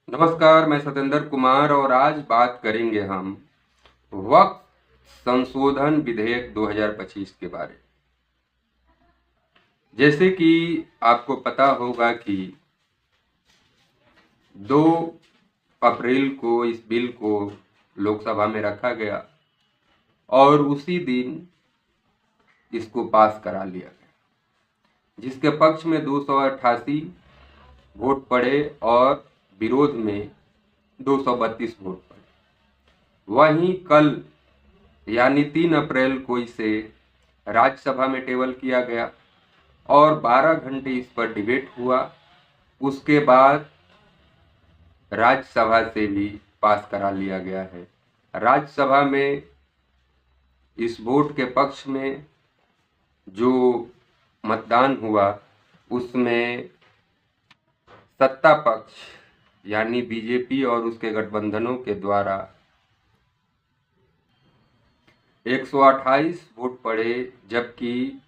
नमस्कार, मैं सतेंद्र कुमार और आज बात करेंगे हम वक्फ संशोधन विधेयक 2025 के बारे। जैसे कि आपको पता होगा कि 2 अप्रैल को इस बिल को लोकसभा में रखा गया और उसी दिन इसको पास करा लिया गया, जिसके पक्ष में 288 वोट पड़े और विरोध में 232 वोट पड़े। वहीं कल यानी 3 अप्रैल को इसे राज्यसभा में टेबल किया गया और 12 घंटे इस पर डिबेट हुआ। उसके बाद राज्यसभा से भी पास करा लिया गया है। राज्यसभा में इस वोट के पक्ष में जो मतदान हुआ उसमें सत्ता पक्ष यानी बीजेपी और उसके गठबंधनों के द्वारा 128 वोट पड़े, जबकि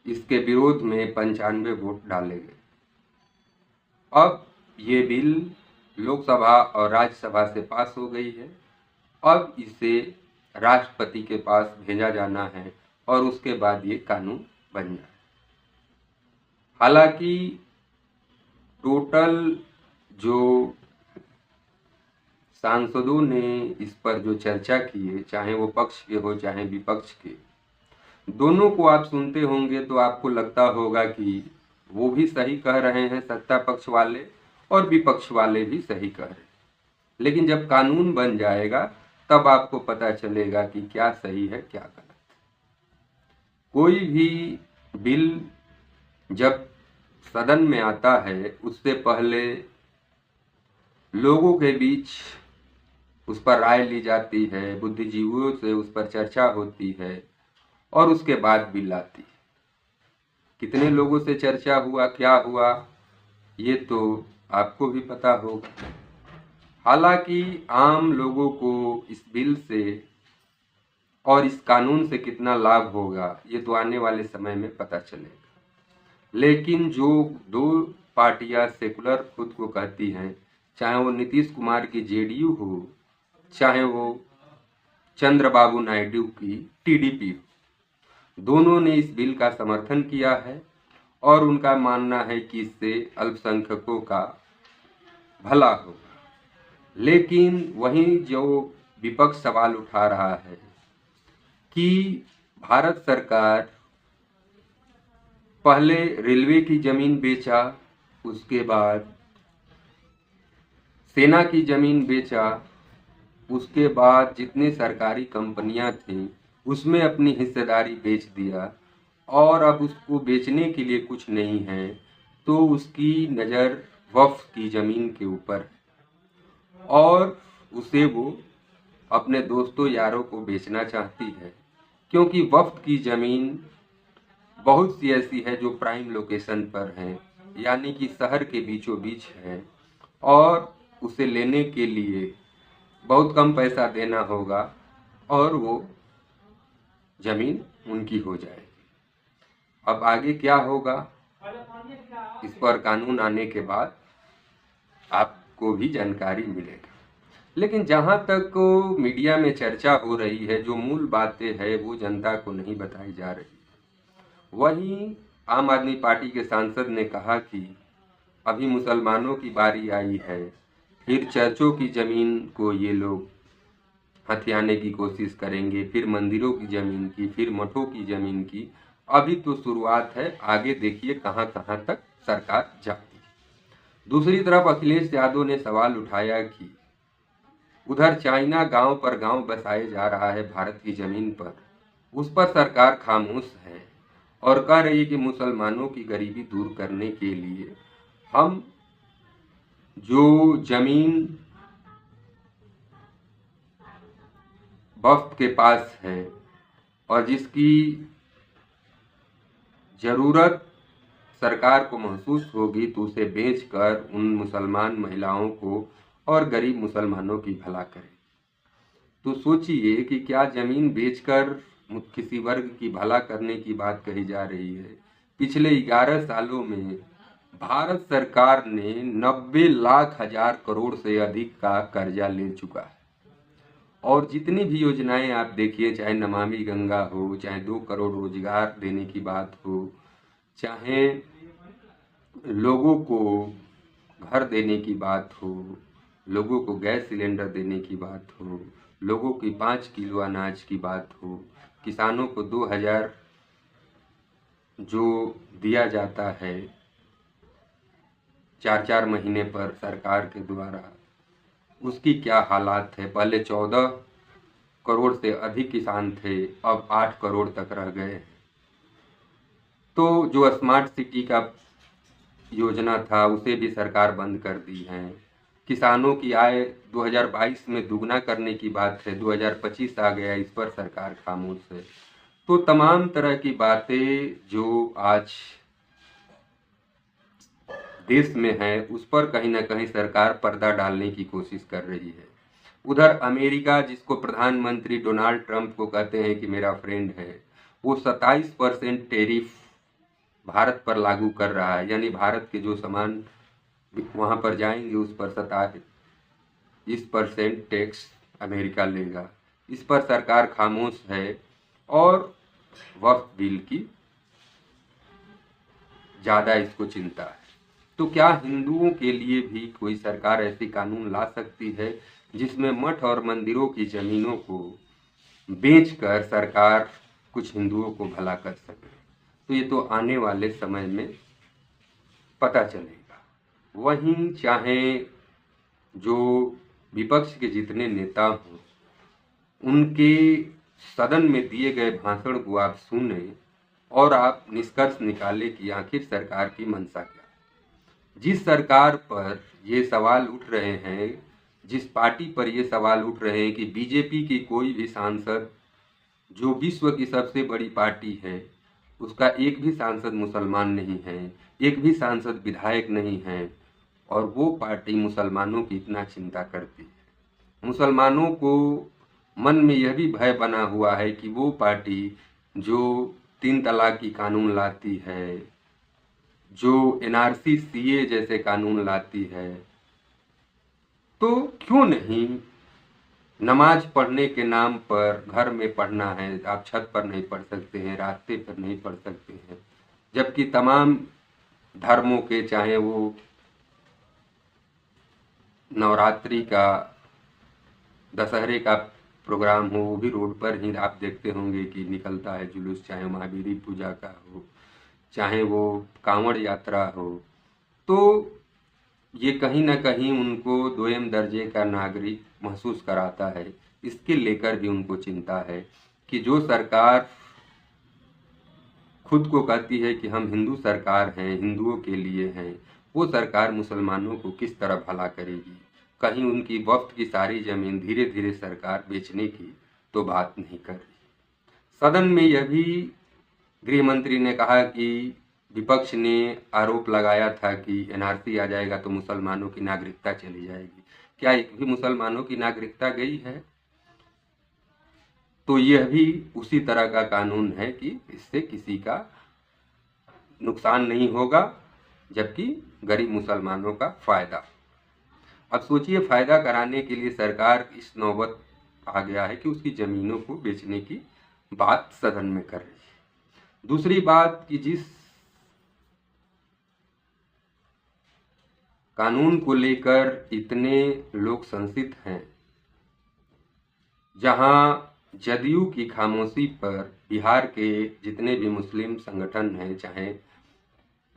इसके विरोध में 95 वोट डाले गए। अब ये बिल लोकसभा और राज्यसभा से पास हो गई है। अब इसे राष्ट्रपति के पास भेजा जाना है और उसके बाद ये कानून बन जाए। हालांकि टोटल जो सांसदों ने इस पर जो चर्चा की है, चाहे वो पक्ष के हो चाहे विपक्ष के, दोनों को आप सुनते होंगे तो आपको लगता होगा कि वो भी सही कह रहे हैं, सत्ता पक्ष वाले और विपक्ष वाले भी सही कह रहे हैं। लेकिन जब कानून बन जाएगा तब आपको पता चलेगा कि क्या सही है क्या गलत। कोई भी बिल जब सदन में आता है उससे पहले लोगों के बीच उस पर राय ली जाती है, बुद्धिजीवियों से उस पर चर्चा होती है और उसके बाद बिल आती है। कितने लोगों से चर्चा हुआ, क्या हुआ, ये तो आपको भी पता होगा। हालांकि आम लोगों को इस बिल से और इस कानून से कितना लाभ होगा ये तो आने वाले समय में पता चलेगा। लेकिन जो 2 पार्टियां सेकुलर खुद को कहती हैं, चाहे वो नीतीश कुमार की जेडीयू हो चाहे वो चंद्रबाबू नायडू की टीडीपी हो, दोनों ने इस बिल का समर्थन किया है और उनका मानना है कि इससे अल्पसंख्यकों का भला होगा। लेकिन वहीं जो विपक्ष सवाल उठा रहा है कि भारत सरकार पहले रेलवे की जमीन बेचा, उसके बाद सेना की जमीन बेचा, उसके बाद जितने सरकारी कंपनियां थीं उसमें अपनी हिस्सेदारी बेच दिया और अब उसको बेचने के लिए कुछ नहीं है, तो उसकी नज़र वक्फ की ज़मीन के ऊपर है और उसे वो अपने दोस्तों यारों को बेचना चाहती है, क्योंकि वक्फ की ज़मीन बहुत सी ऐसी है जो प्राइम लोकेशन पर है, यानी कि शहर के बीचों बीच है और उसे लेने के लिए बहुत कम पैसा देना होगा और वो ज़मीन उनकी हो जाएगी। अब आगे क्या होगा इस पर कानून आने के बाद आपको भी जानकारी मिलेगा। लेकिन जहाँ तक मीडिया में चर्चा हो रही है, जो मूल बातें हैं वो जनता को नहीं बताई जा रही। वहीं आम आदमी पार्टी के सांसद ने कहा कि अभी मुसलमानों की बारी आई है, फिर चर्चों की ज़मीन को ये लोग हथियाने की कोशिश करेंगे, फिर मंदिरों की ज़मीन की, फिर मठों की ज़मीन की। अभी तो शुरुआत है, आगे देखिए कहाँ कहाँ तक सरकार जाती है। दूसरी तरफ अखिलेश यादव ने सवाल उठाया कि उधर चाइना गांव पर गांव बसाए जा रहा है भारत की ज़मीन पर, उस पर सरकार खामोश है और कह रही है कि मुसलमानों की गरीबी दूर करने के लिए हम जो ज़मीन वक्फ के पास है और जिसकी ज़रूरत सरकार को महसूस होगी तो उसे बेचकर उन मुसलमान महिलाओं को और गरीब मुसलमानों की भला करे। तो सोचिए कि क्या ज़मीन बेचकर किसी वर्ग की भला करने की बात कही जा रही है। पिछले 11 सालों में भारत सरकार ने 90 लाख हजार करोड़ से अधिक का कर्जा ले चुका है। और जितनी भी योजनाएं आप देखिए, चाहे नमामि गंगा हो, चाहे 2 करोड़ रोजगार देने की बात हो, चाहे लोगों को घर देने की बात हो, लोगों को गैस सिलेंडर देने की बात हो, लोगों की 5 किलो अनाज की बात हो, किसानों को 2000 जो दिया जाता है 4-4 महीने पर सरकार के द्वारा, उसकी क्या हालात है। पहले 14 करोड़ से अधिक किसान थे, अब 8 करोड़ तक रह गए। तो जो स्मार्ट सिटी का योजना था उसे भी सरकार बंद कर दी है। किसानों की आय 2022 में दुगना करने की बात है, 2025 आ गया, इस पर सरकार खामोश है। तो तमाम तरह की बातें जो आज देश में है उस पर कहीं ना कहीं सरकार पर्दा डालने की कोशिश कर रही है। उधर अमेरिका, जिसको प्रधानमंत्री डोनाल्ड ट्रंप को कहते हैं कि मेरा फ्रेंड है, वो 27% टैरिफ भारत पर लागू कर रहा है। यानी भारत के जो सामान वहां पर जाएंगे उस पर 27% टैक्स अमेरिका लेगा। इस पर सरकार खामोश है और वक्फ बिल की ज़्यादा इसको चिंता है। तो क्या हिंदुओं के लिए भी कोई सरकार ऐसी कानून ला सकती है जिसमें मठ और मंदिरों की ज़मीनों को बेचकर सरकार कुछ हिंदुओं को भला कर सके? तो ये तो आने वाले समय में पता चलेगा। वहीं चाहे जो विपक्ष के जितने नेता हों, उनके सदन में दिए गए भाषण को आप सुने और आप निष्कर्ष निकाले कि आखिर सरकार की मंशा क्या है। जिस सरकार पर ये सवाल उठ रहे हैं, जिस पार्टी पर ये सवाल उठ रहे हैं कि बीजेपी की कोई भी सांसद, जो विश्व की सबसे बड़ी पार्टी है, उसका एक भी सांसद मुसलमान नहीं है, एक भी सांसद विधायक नहीं है, और वो पार्टी मुसलमानों की इतना चिंता करती है। मुसलमानों को मन में यह भी भय बना हुआ है कि वो पार्टी जो 3 तलाक की कानून लाती है, जो एनआरसी सीए जैसे कानून लाती है, तो क्यों नहीं नमाज पढ़ने के नाम पर घर में पढ़ना है, आप छत पर नहीं पढ़ सकते हैं, रास्ते पर नहीं पढ़ सकते हैं, जबकि तमाम धर्मों के, चाहे वो नवरात्रि का, दशहरे का प्रोग्राम हो, वो भी रोड पर ही आप देखते होंगे कि निकलता है जुलूस, चाहे महावीरी पूजा का हो, चाहे वो कांवड़ यात्रा हो। तो ये कहीं ना कहीं उनको दोयम दर्जे का नागरिक महसूस कराता है। इसके लेकर भी उनको चिंता है कि जो सरकार खुद को कहती है कि हम हिंदू सरकार हैं, हिंदुओं के लिए हैं, वो सरकार मुसलमानों को किस तरह भला करेगी। कहीं उनकी वक्फ की सारी जमीन धीरे धीरे सरकार बेचने की तो बात नहीं कर रही। सदन में यह भी गृह मंत्री ने कहा कि विपक्ष ने आरोप लगाया था कि एनआरसी आ जाएगा तो मुसलमानों की नागरिकता चली जाएगी। क्या एक भी मुसलमानों की नागरिकता गई है? तो यह भी उसी तरह का कानून है कि इससे किसी का नुकसान नहीं होगा, जबकि गरीब मुसलमानों का फायदा। अब सोचिए, फायदा कराने के लिए सरकार इस नौबत आ गया है कि उसकी जमीनों को बेचने की बात सदन में कर रही है। दूसरी बात कि जिस कानून को लेकर इतने लोग संसित हैं, जहां जदयू की खामोशी पर बिहार के जितने भी मुस्लिम संगठन हैं, चाहे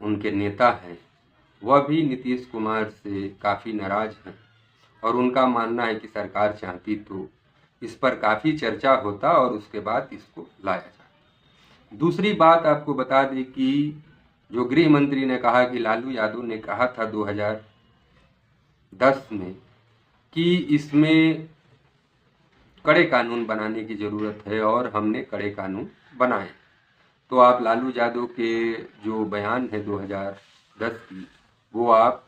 उनके नेता हैं, वह भी नीतीश कुमार से काफ़ी नाराज हैं और उनका मानना है कि सरकार चाहती तो इस पर काफ़ी चर्चा होता और उसके बाद इसको लाया जाता। दूसरी बात आपको बता दें कि जो गृह मंत्री ने कहा कि लालू यादव ने कहा था 2010 में कि इसमें कड़े कानून बनाने की ज़रूरत है, और हमने कड़े कानून बनाए। तो आप लालू यादव के जो बयान है 2010 की, वो आप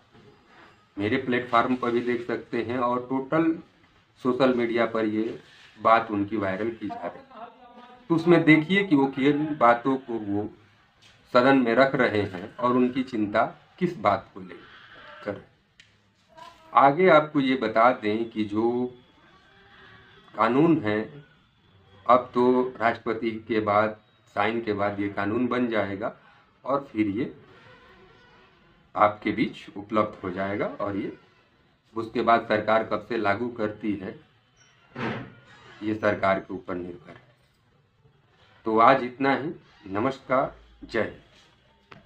मेरे प्लेटफार्म पर भी देख सकते हैं, और टोटल सोशल मीडिया पर ये बात उनकी वायरल की जा रही है। तो उसमें देखिए कि वो किन बातों को वो सदन में रख रहे हैं और उनकी चिंता किस बात को लेकर। आगे आपको ये बता दें कि जो कानून है, अब तो राष्ट्रपति के बाद साइन के बाद ये कानून बन जाएगा और फिर ये आपके बीच उपलब्ध हो जाएगा, और ये उसके बाद सरकार कब से लागू करती है ये सरकार के ऊपर निर्भर है। तो आज इतना ही। नमस्कार, जय हिंद।